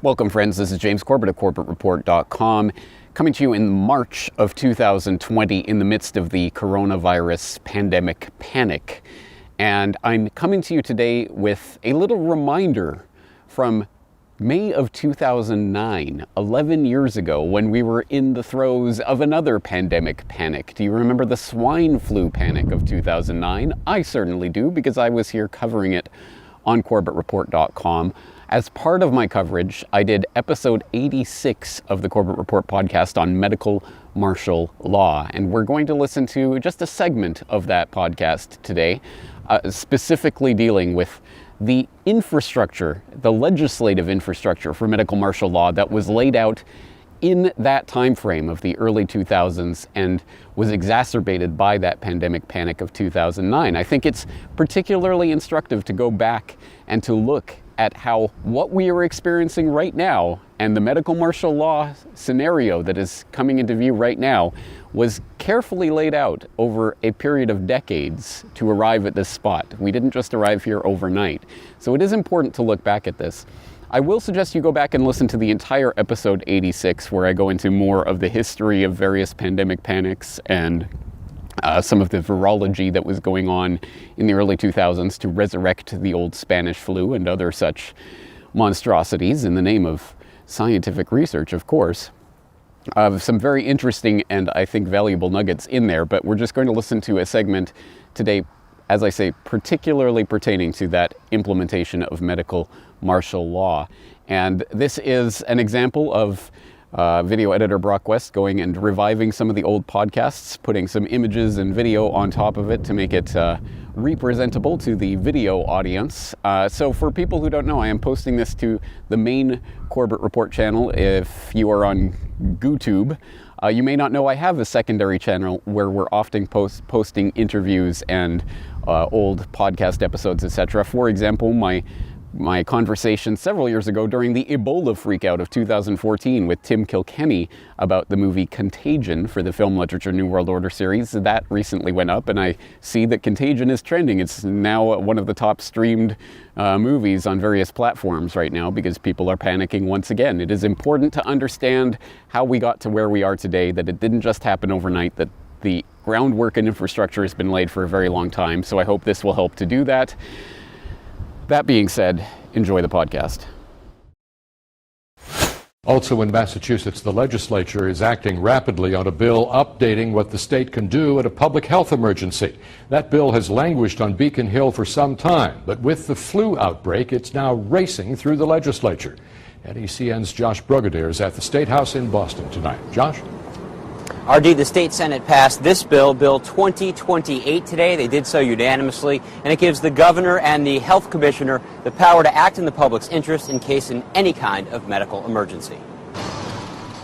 Welcome, friends. This is James Corbett of corbettreport.com, coming to you in March of 2020 in the midst of the coronavirus pandemic panic. And I'm coming to you today with a little reminder from May of 2009, 11 years ago, when we were in the throes of another pandemic panic. Do you remember the swine flu panic of 2009? I certainly do, because I was here covering it on corbettreport.com. As part of my coverage, I did episode 86 of the Corbett Report podcast on medical martial law. And we're going to listen to just a segment of that podcast today, specifically dealing with the infrastructure, the legislative infrastructure for medical martial law that was laid out in that time frame of the early 2000s and was exacerbated by that pandemic panic of 2009. I think it's particularly instructive to go back and to look at how what we are experiencing right now and the medical martial law scenario that is coming into view right now was carefully laid out over a period of decades to arrive at this spot. We didn't just arrive here overnight. So it is important to look back at this. I will suggest you go back and listen to the entire episode 86, where I go into more of the history of various pandemic panics and some of the virology that was going on in the early 2000s to resurrect the old Spanish flu and other such monstrosities in the name of scientific research, of course. Some very interesting and I think valuable nuggets in there, but we're just going to listen to a segment today, as I say, particularly pertaining to that implementation of medical martial law. And this is an example of video editor Brock West going and reviving some of the old podcasts, putting some images and video on top of it to make it representable to the video audience. So for people who don't know, I am posting this to the main Corbett Report channel. If you are on YouTube, you may not know I have a secondary channel where we're often posting interviews and old podcast episodes, etc. For example, my conversation several years ago during the Ebola freakout of 2014 with Tim Kilkenny about the movie Contagion for the Film Literature New World Order series. That recently went up, and I see that Contagion is trending. It's now one of the top streamed movies on various platforms right now because people are panicking once again. It is important to understand how we got to where we are today, that it didn't just happen overnight, that the groundwork and infrastructure has been laid for a very long time. So I hope this will help to do that. That being said, enjoy the podcast. Also in Massachusetts, the legislature is acting rapidly on a bill updating what the state can do at a public health emergency. That bill has languished on Beacon Hill for some time, but with the flu outbreak, it's now racing through the legislature. NECN's Josh Brugadier is at the State House in Boston tonight. Josh? RD, the state Senate passed this bill, Bill 2028 today. They did so unanimously, and it gives the governor and the health commissioner the power to act in the public's interest in case in any kind of medical emergency.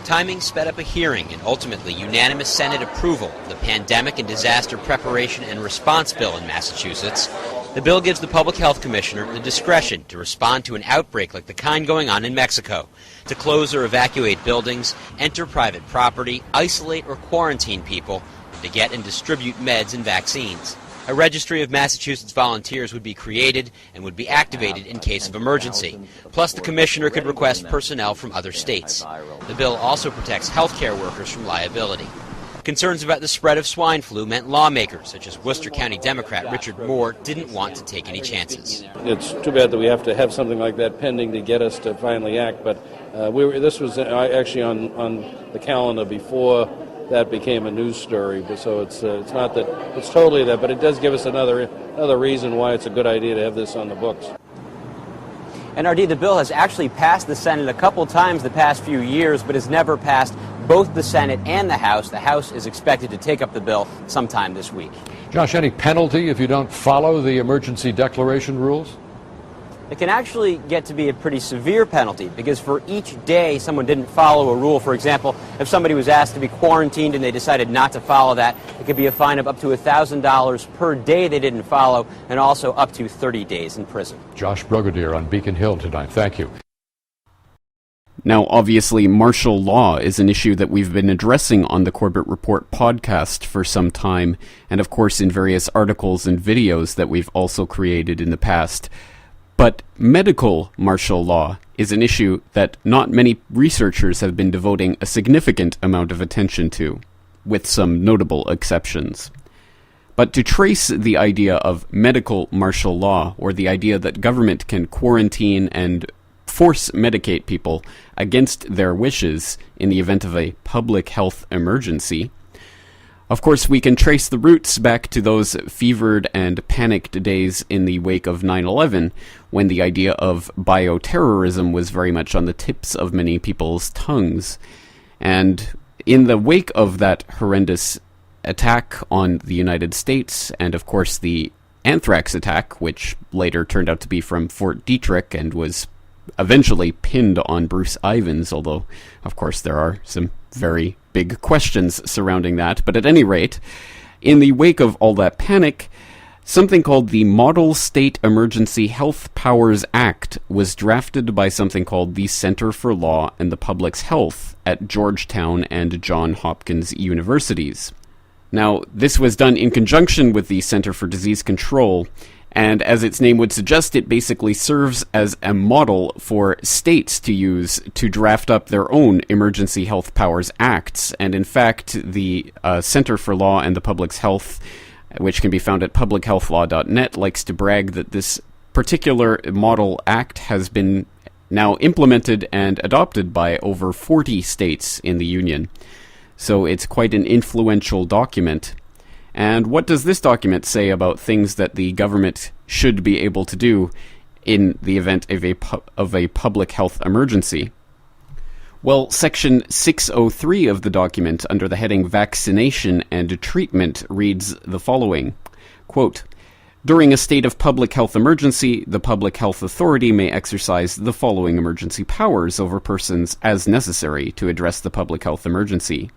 Timing sped up a hearing and ultimately unanimous Senate approval of the Pandemic and Disaster Preparation and Response Bill in Massachusetts. The bill gives the Public Health Commissioner the discretion to respond to an outbreak like the kind going on in Mexico, to close or evacuate buildings, enter private property, isolate or quarantine people, and to get and distribute meds and vaccines. A registry of Massachusetts volunteers would be created and would be activated in case of emergency. Plus, the commissioner could request personnel from other states. The bill also protects healthcare workers from liability. Concerns about the spread of swine flu meant lawmakers, such as Worcester County Democrat Richard Moore, didn't want to take any chances. It's too bad that we have to have something like that pending to get us to finally act, but this was actually on the calendar before that became a news story. So it's not that it's totally that, but it does give us another reason why it's a good idea to have this on the books. And RD, the bill has actually passed the Senate a couple times the past few years, but has never passed both the Senate and the House. The House is expected to take up the bill sometime this week. Josh, any penalty if you don't follow the emergency declaration rules? It can actually get to be a pretty severe penalty, because for each day someone didn't follow a rule, for example, if somebody was asked to be quarantined and they decided not to follow that, it could be a fine of up to $1,000 per day they didn't follow, and also up to 30 days in prison. Josh Brugadier on Beacon Hill tonight. Thank you. Now, obviously, martial law is an issue that we've been addressing on the Corbett Report podcast for some time, and of course in various articles and videos that we've also created in the past. But medical martial law is an issue that not many researchers have been devoting a significant amount of attention to, with some notable exceptions. But to trace the idea of medical martial law, or the idea that government can quarantine and force medicate people against their wishes in the event of a public health emergency, of course we can trace the roots back to those fevered and panicked days in the wake of 9/11, when the idea of bioterrorism was very much on the tips of many people's tongues. And in the wake of that horrendous attack on the United States, and of course the anthrax attack, which later turned out to be from Fort Detrick and was eventually pinned on Bruce Ivins, although of course there are some very big questions surrounding that. But at any rate, in the wake of all that panic, something called the Model State Emergency Health Powers Act was drafted by something called the Center for Law and the Public's Health at Georgetown and Johns Hopkins universities. Now, this was done in conjunction with the Center for Disease Control, and as its name would suggest, it basically serves as a model for states to use to draft up their own Emergency Health Powers Acts. And in fact, the Center for Law and the Public's Health, which can be found at publichealthlaw.net, likes to brag that this particular model act has been now implemented and adopted by over 40 states in the Union. So it's quite an influential document. And what does this document say about things that the government should be able to do in the event of a public health emergency? Well, Section 603 of the document, under the heading Vaccination and Treatment, reads the following, quote, "During a state of public health emergency, the Public Health Authority may exercise the following emergency powers over persons as necessary to address the public health emergency.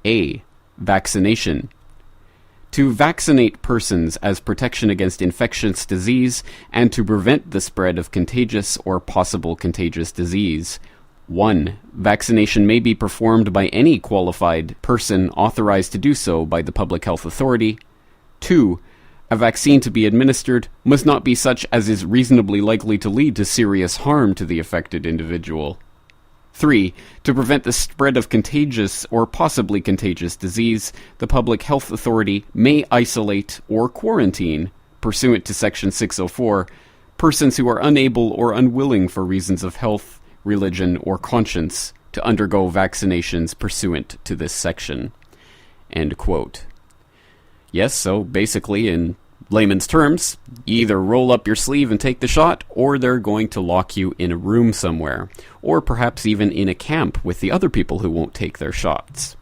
A. Vaccination. To vaccinate persons as protection against infectious disease and to prevent the spread of contagious or possible contagious disease. 1. Vaccination may be performed by any qualified person authorized to do so by the Public Health Authority. 2. A vaccine to be administered must not be such as is reasonably likely to lead to serious harm to the affected individual. 3. To prevent the spread of contagious or possibly contagious disease, the Public Health Authority may isolate or quarantine, pursuant to Section 604, persons who are unable or unwilling for reasons of health, religion, or conscience to undergo vaccinations pursuant to this section." End quote. Yes, so basically, in layman's terms, you either roll up your sleeve and take the shot, or they're going to lock you in a room somewhere, or perhaps even in a camp with the other people who won't take their shots.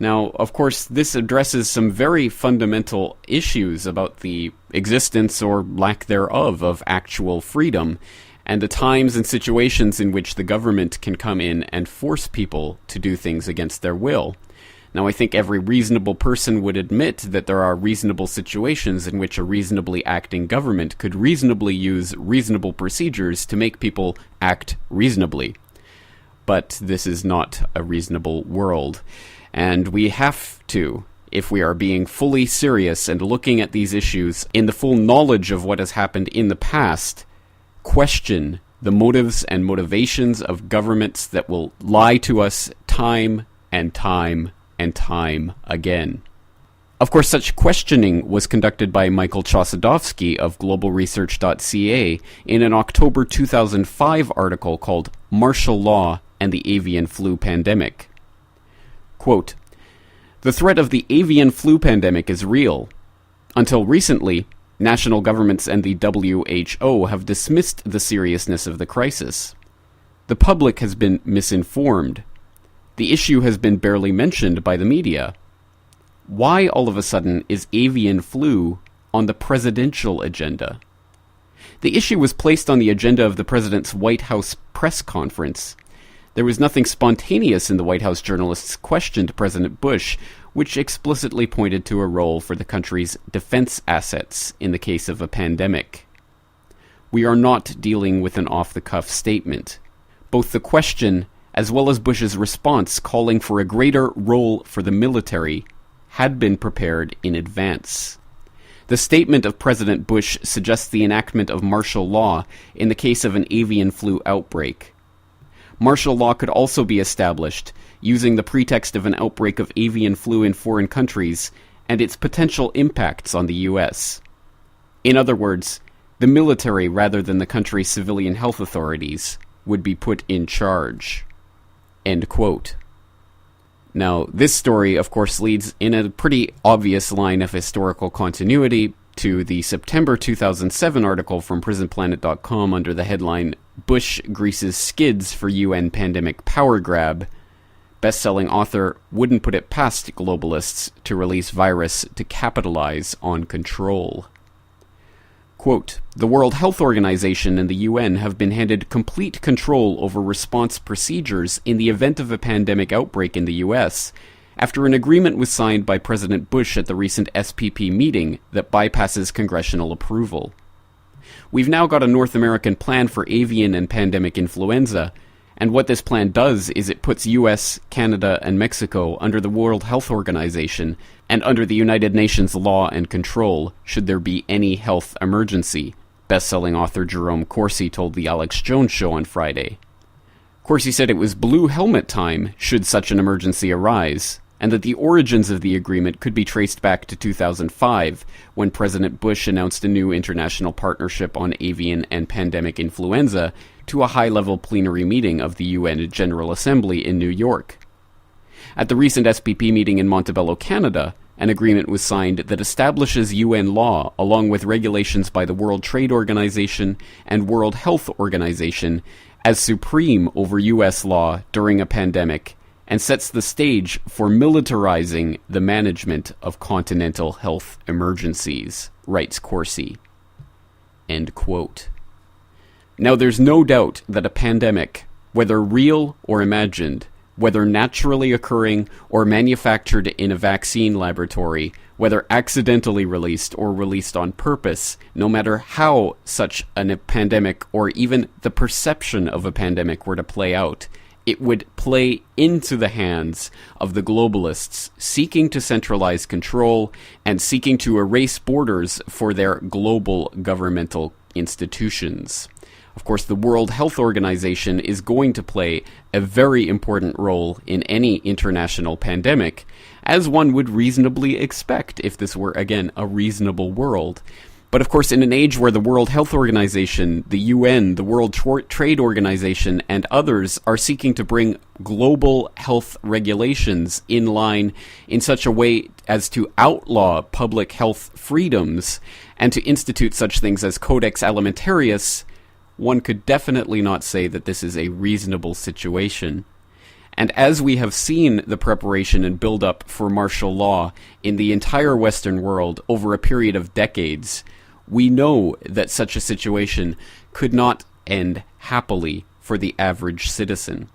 Now, of course, this addresses some very fundamental issues about the existence or lack thereof of actual freedom, and the times and situations in which the government can come in and force people to do things against their will. Now, I think every reasonable person would admit that there are reasonable situations in which a reasonably acting government could reasonably use reasonable procedures to make people act reasonably. But this is not a reasonable world. And we have to, if we are being fully serious and looking at these issues in the full knowledge of what has happened in the past, question the motives and motivations of governments that will lie to us time and time and time again. Of course, such questioning was conducted by Michael Chossudovsky of globalresearch.ca in an October 2005 article called Martial Law and the Avian Flu Pandemic. Quote, "The threat of the avian flu pandemic is real. Until recently, national governments and the WHO have dismissed the seriousness of the crisis. The public has been misinformed. The issue has been barely mentioned by the media. Why all of a sudden is avian flu on the presidential agenda? The issue was placed on the agenda of the president's White House press conference. There was nothing spontaneous in the White House journalists questioned President Bush, which explicitly pointed to a role for the country's defense assets in the case of a pandemic. We are not dealing with an off-the-cuff statement. Both the question as well as Bush's response calling for a greater role for the military had been prepared in advance. The statement of President Bush suggests the enactment of martial law in the case of an avian flu outbreak. Martial law could also be established using the pretext of an outbreak of avian flu in foreign countries and its potential impacts on the U.S. In other words, the military rather than the country's civilian health authorities would be put in charge. End quote. Now, this story, of course, leads in a pretty obvious line of historical continuity to the September 2007 article from PrisonPlanet.com under the headline, Bush Greases Skids for UN Pandemic Power Grab. Best-selling author wouldn't put it past globalists to release virus to capitalize on control. Quote, the World Health Organization and the UN have been handed complete control over response procedures in the event of a pandemic outbreak in the US, after an agreement was signed by President Bush at the recent SPP meeting that bypasses congressional approval. We've now got a North American plan for avian and pandemic influenza, and what this plan does is it puts US, Canada, and Mexico under the World Health Organization and under the United Nations law and control should there be any health emergency, best-selling author Jerome Corsi told the Alex Jones Show on Friday. Corsi said it was blue helmet time should such an emergency arise, and that the origins of the agreement could be traced back to 2005, when President Bush announced a new international partnership on avian and pandemic influenza to a high-level plenary meeting of the UN General Assembly in New York. At the recent SPP meeting in Montebello, Canada, an agreement was signed that establishes UN law along with regulations by the World Trade Organization and World Health Organization as supreme over US law during a pandemic, and sets the stage for militarizing the management of continental health emergencies, writes Corsi. End quote. Now, there's no doubt that a pandemic, whether real or imagined, whether naturally occurring or manufactured in a vaccine laboratory, whether accidentally released or released on purpose, no matter how such a pandemic or even the perception of a pandemic were to play out, it would play into the hands of the globalists seeking to centralize control and seeking to erase borders for their global governmental institutions. Of course, the World Health Organization is going to play a very important role in any international pandemic, as one would reasonably expect if this were, again, a reasonable world. But of course, in an age where the World Health Organization, the UN, the World Trade Organization, and others are seeking to bring global health regulations in line in such a way as to outlaw public health freedoms and to institute such things as Codex Alimentarius, one could definitely not say that this is a reasonable situation. And as we have seen the preparation and build-up for martial law in the entire Western world over a period of decades, we know that such a situation could not end happily for the average citizen.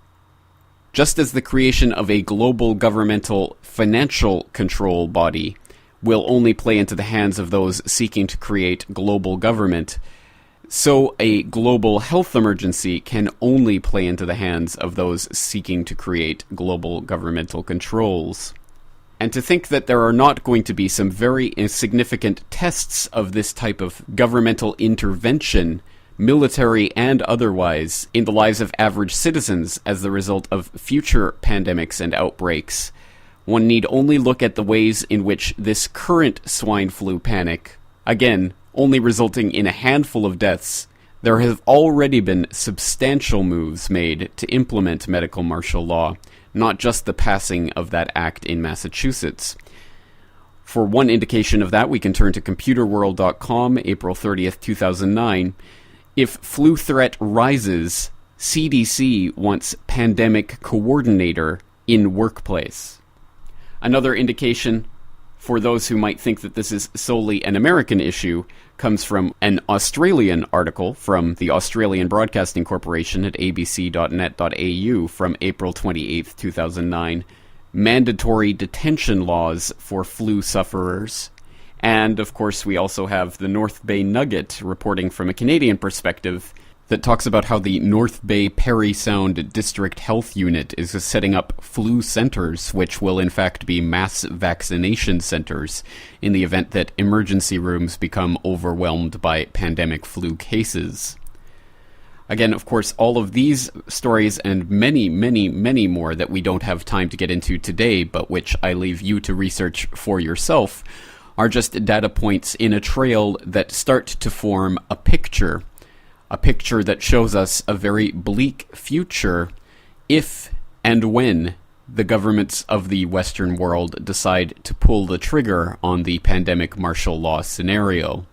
Just as the creation of a global governmental financial control body will only play into the hands of those seeking to create global government, so a global health emergency can only play into the hands of those seeking to create global governmental controls. And to think that there are not going to be some very significant tests of this type of governmental intervention, military and otherwise, in the lives of average citizens as the result of future pandemics and outbreaks, one need only look at the ways in which this current swine flu panic, again, only resulting in a handful of deaths, there have already been substantial moves made to implement medical martial law, not just the passing of that act in Massachusetts. For one indication of that, we can turn to computerworld.com, April 30th, 2009. If flu threat rises, CDC wants pandemic coordinator in workplace. Another indication for those who might think that this is solely an American issue comes from an Australian article from the Australian Broadcasting Corporation at abc.net.au from April 28, 2009, mandatory detention laws for flu sufferers. And, of course, we also have the North Bay Nugget reporting from a Canadian perspective, that talks about how the North Bay Perry Sound District Health Unit is setting up flu centers, which will in fact be mass vaccination centers in the event that emergency rooms become overwhelmed by pandemic flu cases. Again, of course, all of these stories and many, many, many more that we don't have time to get into today, but which I leave you to research for yourself, are just data points in a trail that start to form a picture that shows us a very bleak future if and when the governments of the Western world decide to pull the trigger on the pandemic martial law scenario.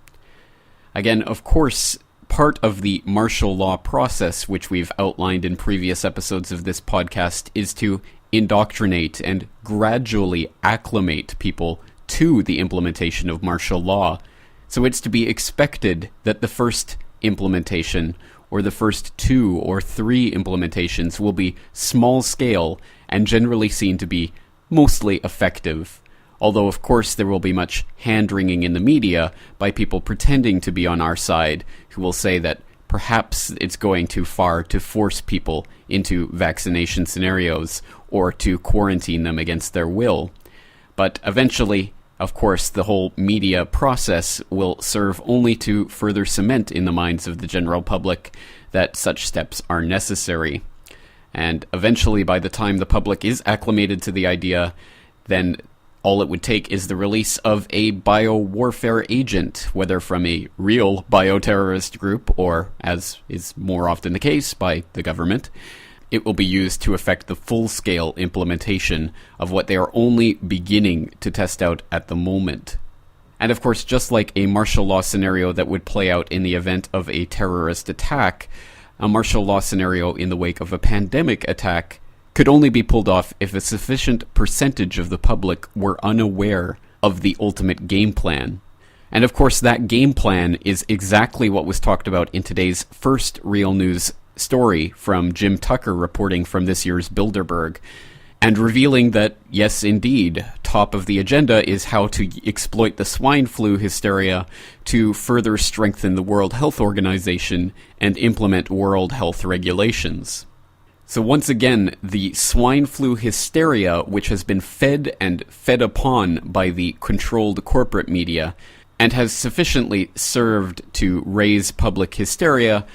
Again, of course, part of the martial law process, which we've outlined in previous episodes of this podcast, is to indoctrinate and gradually acclimate people to the implementation of martial law. So it's to be expected that the first implementation, or the first 2 or 3 implementations, will be small scale and generally seen to be mostly effective. Although, of course, there will be much hand-wringing in the media by people pretending to be on our side, who will say that perhaps it's going too far to force people into vaccination scenarios or to quarantine them against their will. But eventually, of course, the whole media process will serve only to further cement in the minds of the general public that such steps are necessary. And eventually, by the time the public is acclimated to the idea, then all it would take is the release of a biowarfare agent, whether from a real bioterrorist group or, as is more often the case, by the government. It will be used to effect the full-scale implementation of what they are only beginning to test out at the moment. And of course, just like a martial law scenario that would play out in the event of a terrorist attack, a martial law scenario in the wake of a pandemic attack could only be pulled off if a sufficient percentage of the public were unaware of the ultimate game plan. And of course, that game plan is exactly what was talked about in today's first Real News story from Jim Tucker reporting from this year's Bilderberg, and revealing that, yes indeed, top of the agenda is how to exploit the swine flu hysteria to further strengthen the World Health Organization and implement World Health regulations. So once again, the swine flu hysteria, which has been fed and fed upon by the controlled corporate media, and has sufficiently served to raise public hysteria,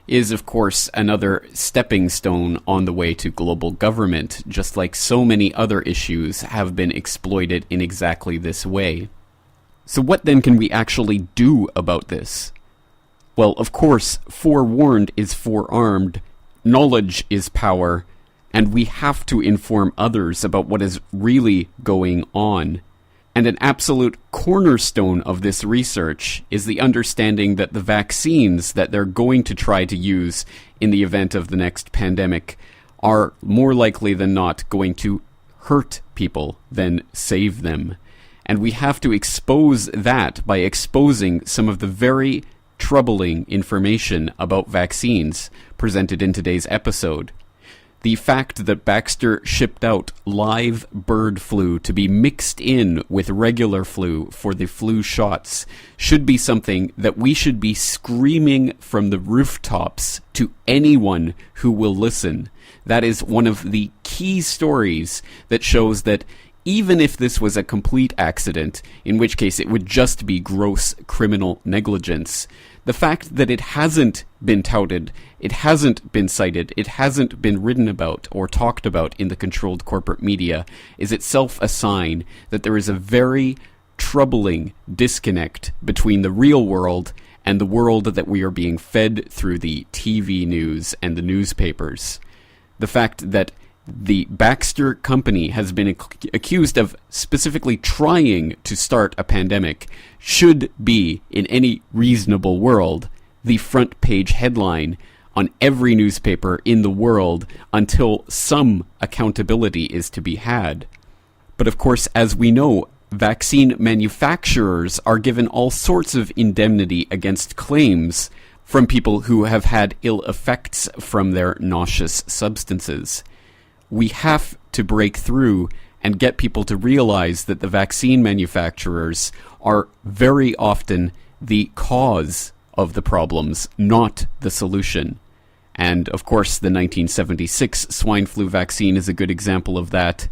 is, of course, another stepping stone on the way to global government, just like so many other issues have been exploited in exactly this way. So what then can we actually do about this? Well, of course, forewarned is forearmed, knowledge is power, and we have to inform others about what is really going on. And an absolute cornerstone of this research is the understanding that the vaccines that they're going to try to use in the event of the next pandemic are more likely than not going to hurt people than save them. And we have to expose that by exposing some of the very troubling information about vaccines presented in today's episode. The fact that Baxter shipped out live bird flu to be mixed in with regular flu for the flu shots should be something that we should be screaming from the rooftops to anyone who will listen. That is one of the key stories that shows that even if this was a complete accident, in which case it would just be gross criminal negligence, the fact that it hasn't been touted, it hasn't been cited, it hasn't been written about or talked about in the controlled corporate media is itself a sign that there is a very troubling disconnect between the real world and the world that we are being fed through the TV news and the newspapers. The fact that the Baxter company has been accused of specifically trying to start a pandemic should be, in any reasonable world, the front page headline on every newspaper in the world until some accountability is to be had. But of course, as we know, vaccine manufacturers are given all sorts of indemnity against claims from people who have had ill effects from their nauseous substances. We have to break through and get people to realize that the vaccine manufacturers are very often the cause of the problems, not the solution. And of course, the 1976 swine flu vaccine is a good example of that.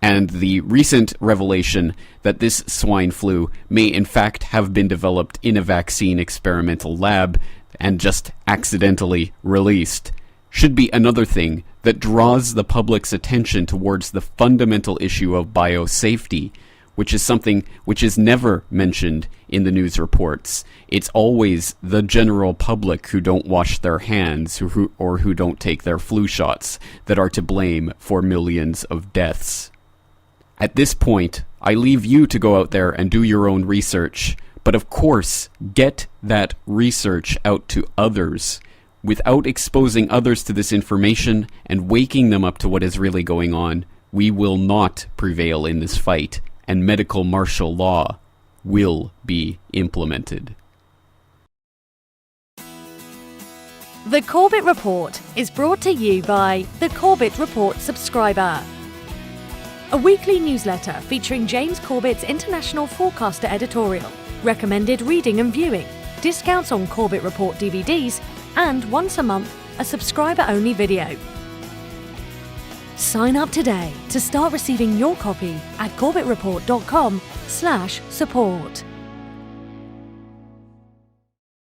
And the recent revelation that this swine flu may in fact have been developed in a vaccine experimental lab and just accidentally released should be another thing that draws the public's attention towards the fundamental issue of biosafety, which is something which is never mentioned in the news reports. It's always the general public who don't wash their hands or who don't take their flu shots that are to blame for millions of deaths. At this point, I leave you to go out there and do your own research, but of course, get that research out to others. Without exposing others to this information and waking them up to what is really going on, we will not prevail in this fight, and medical martial law will be implemented. The Corbett Report is brought to you by the Corbett Report subscriber, a weekly newsletter featuring James Corbett's International Forecaster editorial, recommended reading and viewing, discounts on Corbett Report DVDs, and once a month, a subscriber-only video. Sign up today to start receiving your copy at corbettreport.com/support.